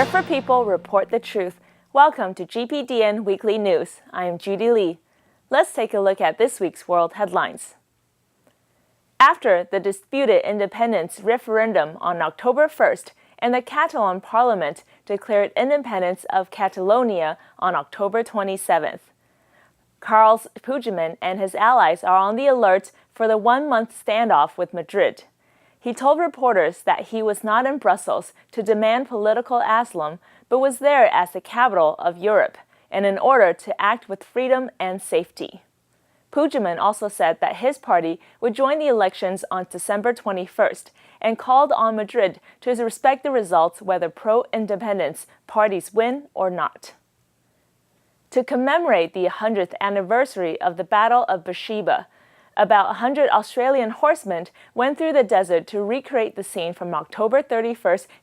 Care for people, report the truth. Welcome to GPDN Weekly News. I am Judy Lee. Let's take a look at this week's world headlines. After the disputed independence referendum on October 1st and the Catalan parliament declared independence of Catalonia on October 27th, Carles Puigdemont and his allies are on the alert for the one-month standoff with Madrid. He told reporters that he was not in Brussels to demand political asylum, but was there as the capital of Europe, and in order to act with freedom and safety. Puigdemont also said that his party would join the elections on December 21st and called on Madrid to respect the results whether pro-independence parties win or not. To commemorate the 100th anniversary of the Battle of Beersheba, about 100 Australian horsemen went through the desert to recreate the scene from October 31,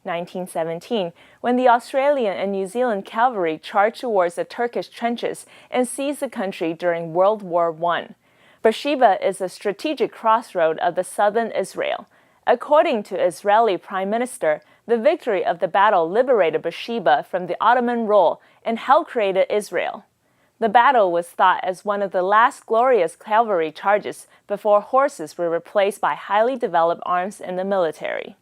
1917, when the Australian and New Zealand cavalry charged towards the Turkish trenches and seized the country during World War I. Beersheba is a strategic crossroad of the southern Israel. According to Israeli Prime Minister, the victory of the battle liberated Beersheba from the Ottoman rule and helped create Israel. The battle was thought as one of the last glorious cavalry charges before horses were replaced by highly developed arms in the military.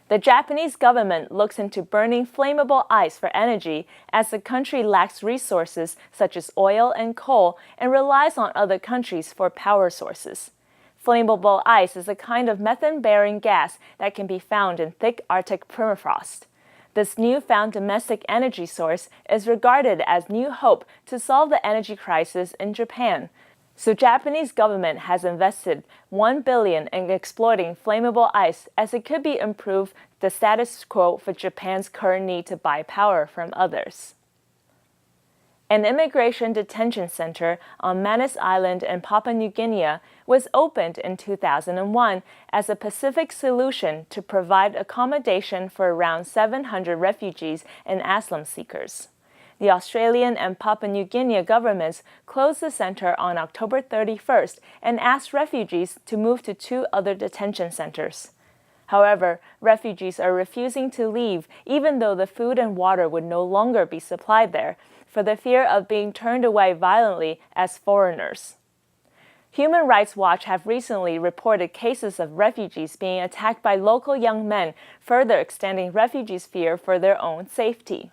The Japanese government looks into burning flammable ice for energy as the country lacks resources such as oil and coal and relies on other countries for power sources. Flammable ice is a kind of methane-bearing gas that can be found in thick Arctic permafrost. This newfound domestic energy source is regarded as new hope to solve the energy crisis in Japan. So Japanese government has invested $1 billion in exploiting flammable ice as it could be improved the status quo for Japan's current need to buy power from others. An immigration detention center on Manus Island in Papua New Guinea was opened in 2001 as a Pacific solution to provide accommodation for around 700 refugees and asylum seekers. The Australian and Papua New Guinea governments closed the center on October 31st and asked refugees to move to 2 other detention centers. However, refugees are refusing to leave even though the food and water would no longer be supplied there, for the fear of being turned away violently as foreigners. Human Rights Watch have recently reported cases of refugees being attacked by local young men, further extending refugees' fear for their own safety.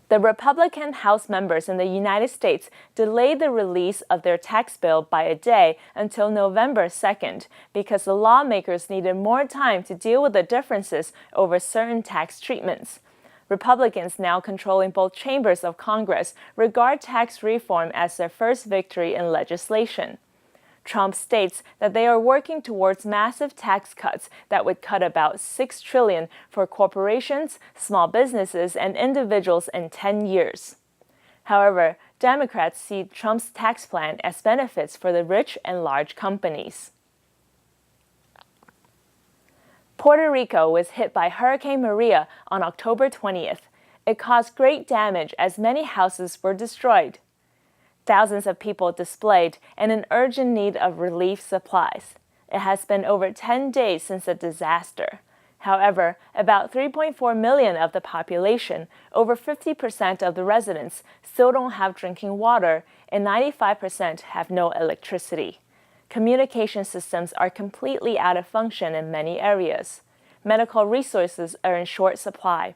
The Republican House members in the United States delayed the release of their tax bill by a day until November 2nd because the lawmakers needed more time to deal with the differences over certain tax treatments. Republicans now controlling both chambers of Congress regard tax reform as their first victory in legislation. Trump states that they are working towards massive tax cuts that would cut about $6 trillion for corporations, small businesses, and individuals in 10 years. However, Democrats see Trump's tax plan as benefits for the rich and large companies. Puerto Rico was hit by Hurricane Maria on October 20th. It caused great damage as many houses were destroyed. Thousands of people displaced and in urgent need of relief supplies. It has been over 10 days since the disaster. However, about 3.4 million of the population, over 50% of the residents, still don't have drinking water, and 95% have no electricity. Communication systems are completely out of function in many areas. Medical resources are in short supply.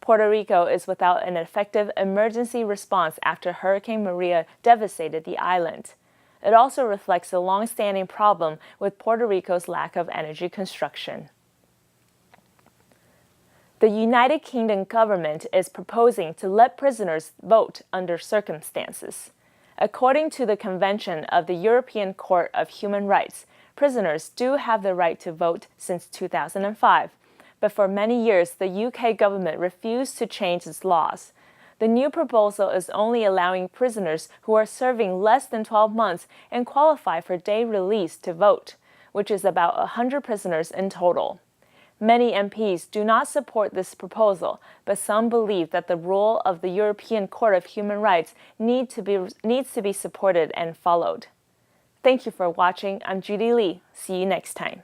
Puerto Rico is without an effective emergency response after Hurricane Maria devastated the island. It also reflects a long-standing problem with Puerto Rico's lack of energy construction. The United Kingdom government is proposing to let prisoners vote under circumstances. According to the Convention of the European Court of Human Rights, prisoners do have the right to vote since 2005, but for many years the UK government refused to change its laws. The new proposal is only allowing prisoners who are serving less than 12 months and qualify for day release to vote, which is about 100 prisoners in total. Many MPs do not support this proposal, but some believe that the rule of the European Court of Human Rights needs to be supported and followed. Thank you for watching. I'm Judy Lee. See you next time.